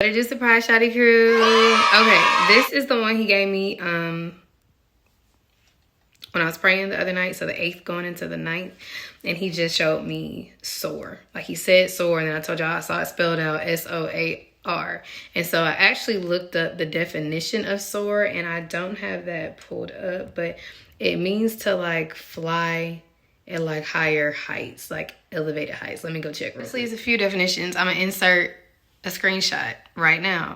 What did you surprise, Shawty crew? Okay, this is the one he gave me when I was praying the other night. So the 8th going into the 9th. And he just showed me SOAR. Like he said SOAR, and then I told y'all I saw it spelled out SOAR. And so I actually looked up the definition of SOAR, and I don't have that pulled up, but it means to like fly at like higher heights, like elevated heights. Let me go check. This leaves a few definitions. I'm gonna insert a screenshot right now.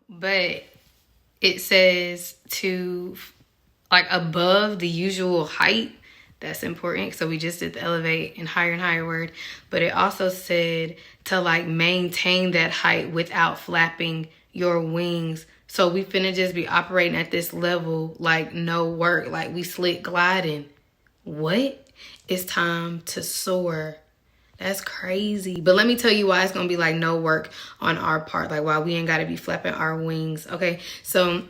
But it says to like above the usual height. That's important. So we just did the elevate and higher word. But it also said to like maintain that height without flapping your wings. So we finna just be operating at this level like no work, like we slick gliding. What? It's time to soar. That's crazy. But let me tell you why it's gonna be like no work on our part, like why we ain't gotta be flapping our wings. Okay, so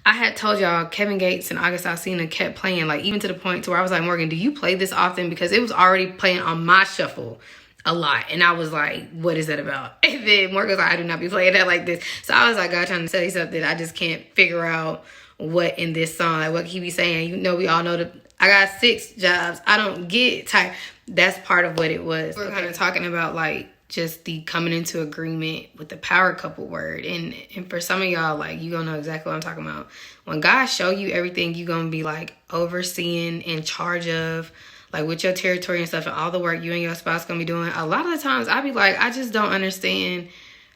I had told y'all Kevin Gates and August Alsina kept playing, like even to the point to where I was like, Morgan, do you play this often? Because it was already playing on my shuffle a lot. And I was like, what is that about? And then Morgan was like, I do not be playing that like this. So I was like, God, trying to tell you something. I just can't figure out what in this song, like what he be saying. You know, we all know that I got 6 jobs. I don't get tired. That's part of what it was. We're kind of talking about like just the coming into agreement with the power couple word. And for some of y'all, like you gonna know exactly what I'm talking about. When God show you everything, you gonna be like overseeing, in charge of, like with your territory and stuff, and all the work you and your spouse gonna be doing. A lot of the times I be like, I just don't understand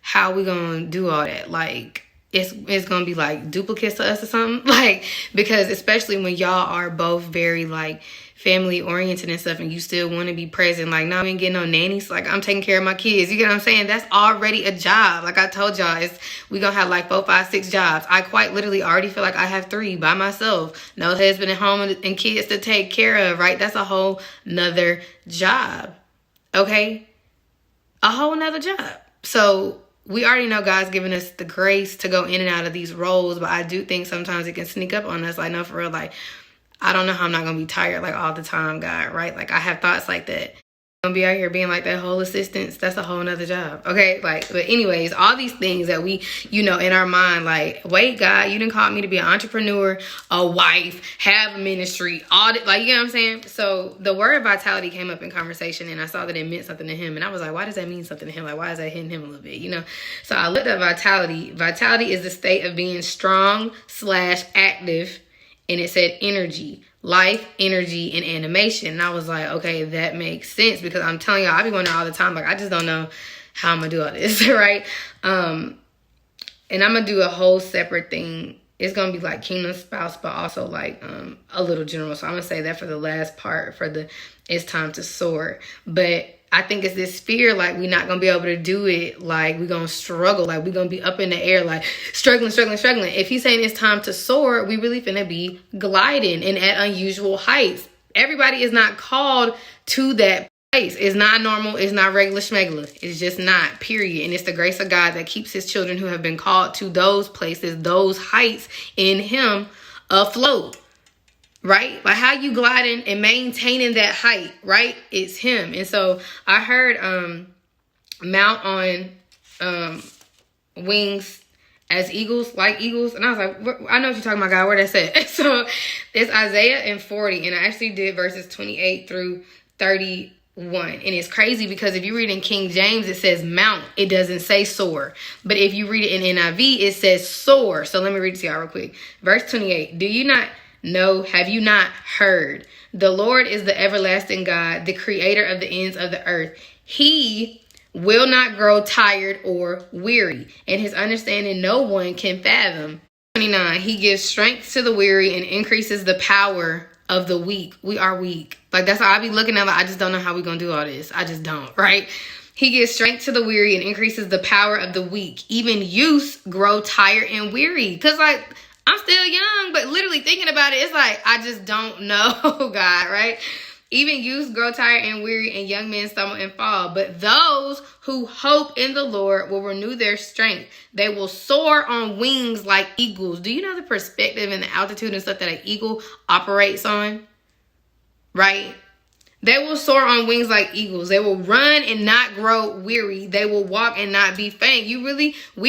how we gonna do all that. Like it's gonna be like duplicates to us or something. Like, because especially when y'all are both very like family oriented and stuff, and you still want to be present. Like, no, I ain't getting no nannies. Like, I'm taking care of my kids. You get what I'm saying? That's already a job. Like I told y'all, we gonna have like 4, 5, 6 jobs. I quite literally already feel like I have 3 by myself. No husband at home and kids to take care of, right? That's a whole nother job. Okay? A whole nother job. So we already know God's given us the grace to go in and out of these roles, but I do think sometimes it can sneak up on us. Like, no, for real, like, I don't know how I'm not going to be tired, like, all the time, God, right? Like, I have thoughts like that. I'm going to be out here being like that whole assistance. That's a whole nother job, okay? Like, but anyways, all these things that we, you know, in our mind, like, wait, God, you didn't call me to be an entrepreneur, a wife, have a ministry, all that, like, you know what I'm saying? So the word vitality came up in conversation, and I saw that it meant something to him. And I was like, why does that mean something to him? Like, why is that hitting him a little bit, you know? So I looked at vitality. Vitality is the state of being strong / active. And it said energy, life, energy, and animation. And I was like, okay, that makes sense, because I'm telling y'all, I be wondering all the time, like, I just don't know how I'm gonna do all this, right? And I'm gonna do a whole separate thing. It's gonna be like kingdom spouse, but also like a little general. So I'm gonna say that for the last part, for the it's time to soar. But I think it's this fear, like we're not gonna be able to do it, like we're gonna struggle, like we're gonna be up in the air, like struggling. If he's saying it's time to soar, we really finna be gliding and at unusual heights. Everybody is not called to that place. It's not normal, it's not regular schmegler. It's just not, period. And it's the grace of God that keeps his children who have been called to those places, those heights in him afloat. Right? Like how you gliding and maintaining that height, right? It's him. And so I heard mount on wings as eagles, like eagles. And I was like, I know what you're talking about, God. Where that's at? So it's Isaiah and 40. And I actually did verses 28 through 31. And it's crazy because if you read in King James, it says mount. It doesn't say soar. But if you read it in NIV, it says soar. So let me read it to y'all real quick. Verse 28. Do you not know, have you not heard? The Lord is the everlasting God, the creator of the ends of the earth. He will not grow tired or weary, and his understanding no one can fathom. 29, he gives strength to the weary and increases the power of the weak. We are weak. Like, that's how I be looking at it. I just don't know how we gonna do all this. I just don't, right? He gives strength to the weary and increases the power of the weak. Even youths grow tired and weary. Because, like, I'm still young, but literally thinking about it, it's like, I just don't know, God, right? Even youths grow tired and weary, and young men stumble and fall. But those who hope in the Lord will renew their strength. They will soar on wings like eagles. Do you know the perspective and the altitude and stuff that an eagle operates on? Right? They will soar on wings like eagles. They will run and not grow weary. They will walk and not be faint. We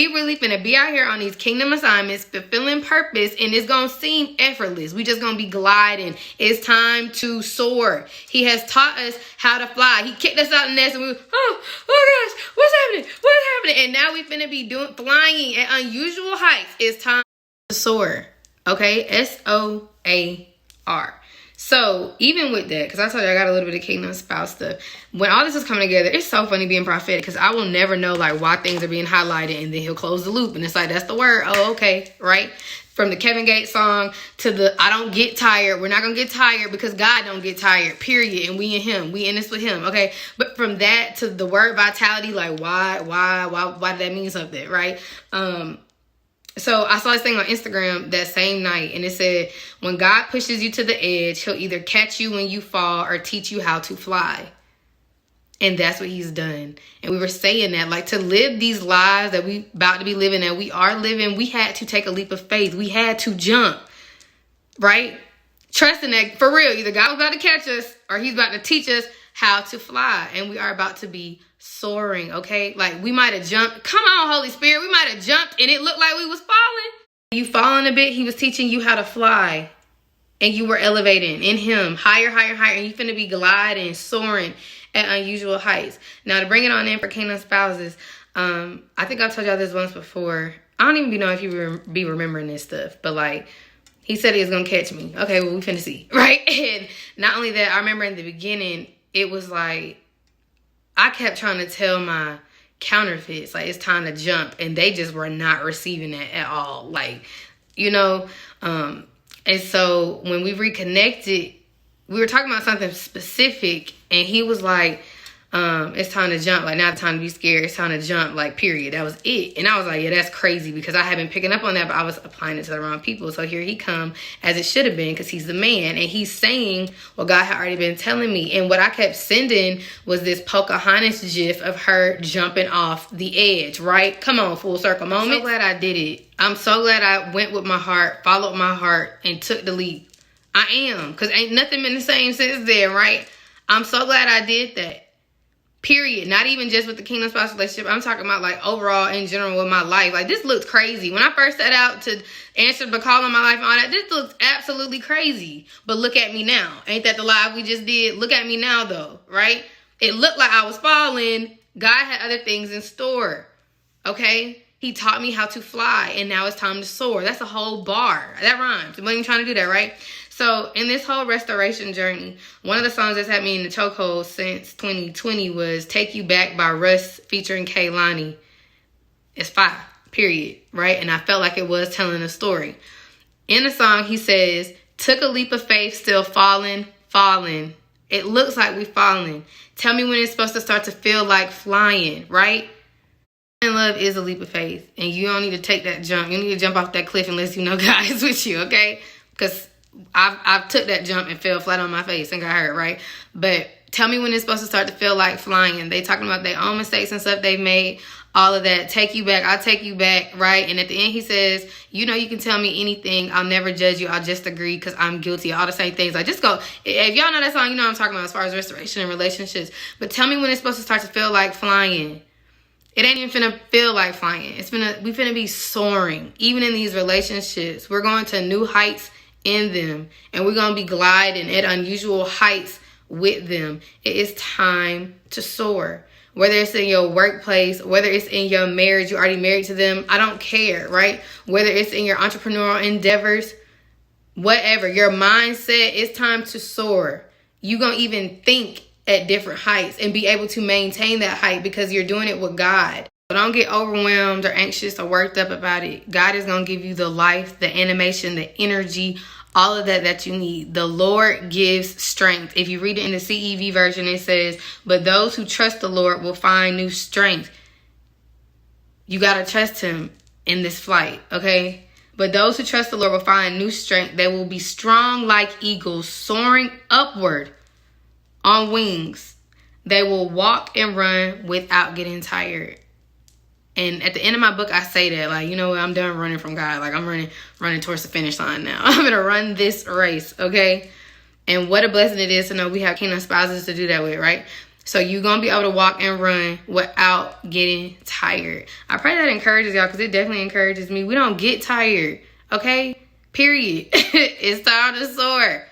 really finna be out here on these kingdom assignments, fulfilling purpose, and it's gonna seem effortless. We just gonna be gliding. It's time to soar. He has taught us how to fly. He kicked us out the nest, and we, oh gosh, what's happening? What's happening? And now we finna be flying at unusual heights. It's time to soar. Okay, SOAR. So even with that, because I told you I got a little bit of kingdom spouse stuff. When all this is coming together, it's so funny being prophetic, because I will never know like why things are being highlighted, and then he'll close the loop, and it's like, that's the word. Oh, okay, right? From the Kevin Gates song to the I don't get tired. We're not gonna get tired because God don't get tired. Period. And we in Him. We in this with Him. Okay. But from that to the word vitality, like why did that mean something, right? So I saw this thing on Instagram that same night, and it said, when God pushes you to the edge, He'll either catch you when you fall or teach you how to fly. And that's what He's done. And we were saying that, like, to live these lives that we about to be living, that we are living, we had to take a leap of faith. We had to jump, right? Trusting that, for real, either God was about to catch us or He's about to teach us how to fly. And we are about to be soaring, okay? Like, we might have jumped. Come on, Holy Spirit. We might have jumped and it looked like we was falling. You falling a bit, He was teaching you how to fly. And you were elevating in Him. Higher, higher, higher. And you finna be gliding, soaring at unusual heights. Now, to bring it on in for kingdom spouses, I think I've told y'all this once before. I don't even know if you be remembering this stuff. But, like, He said He was going to catch me. Okay, well, we finna see, right? And not only that, I remember in the beginning, it was like, I kept trying to tell my counterfeits, like, it's time to jump. And they just were not receiving that at all. Like, you know, and so when we reconnected, we were talking about something specific. And he was like, it's time to jump. Like, not time to be scared. It's time to jump. Like, period. That was it. And I was like, yeah, that's crazy, because I had been picking up on that, but I was applying it to the wrong people. So here he come, as it should have been, because he's the man. And he's saying what God had already been telling me. And what I kept sending was this Pocahontas gif of her jumping off the edge, right? Come on, full circle moment. I'm so glad I did it. I'm so glad I went with my heart, followed my heart, and took the leap. I am, because ain't nothing been the same since then, right? I'm so glad I did that. Period. Not even just with the kingdom spouse relationship. I'm talking about, like, overall in general with my life. Like, this looks crazy. When I first set out to answer the call on my life and all that, this looks absolutely crazy. But look at me now. Ain't that the live we just did? Look at me now, though, right? It looked like I was falling. God had other things in store, okay? He taught me how to fly, and now it's time to soar. That's a whole bar. That rhymes. I wasn't even trying to do that, right? So in this whole restoration journey, one of the songs that's had me in the chokehold since 2020 was Take You Back by Russ featuring Kaylani. It's fire, period, right? And I felt like it was telling a story. In the song, he says, took a leap of faith, still falling. It looks like we falling. Tell me when it's supposed to start to feel like flying, right? And love is a leap of faith. And you don't need to take that jump. You need to jump off that cliff unless you know God is with you, okay? Because I've took that jump and fell flat on my face and got hurt, right? But tell me when it's supposed to start to feel like flying. They talking about their own mistakes and stuff they've made, all of that. Take you back. I'll take you back, right? And at the end, he says, you know, you can tell me anything. I'll never judge you. I'll just agree because I'm guilty. All the same things. Like, just go. If y'all know that song, you know what I'm talking about as far as restoration and relationships. But tell me when it's supposed to start to feel like flying. It ain't even finna feel like flying. We finna be soaring. Even in these relationships, we're going to new heights in them, and we're gonna be gliding at unusual heights with them. It is time to soar. Whether it's in your workplace, whether it's in your marriage, you're already married to them, I don't care, right? Whether it's in your entrepreneurial endeavors, whatever, your mindset, it's time to soar. You're gonna even think at different heights and be able to maintain that height because you're doing it with God. So don't get overwhelmed or anxious or worked up about it. God is going to give you the life, the animation, the energy, all of that you need. The Lord gives strength. If you read it in the CEV version, it says, but those who trust the Lord will find new strength. You got to trust Him in this flight, okay? But those who trust the Lord will find new strength. They will be strong like eagles, soaring upward on wings. They will walk and run without getting tired. And at the end of my book, I say that, like, you know what, I'm done running from God. Like, I'm running towards the finish line now. I'm going to run this race, okay? And what a blessing it is to know we have kingdom spouses to do that with, right? So you're going to be able to walk and run without getting tired. I pray that encourages y'all, because it definitely encourages me. We don't get tired, okay? Period. It's time to soar.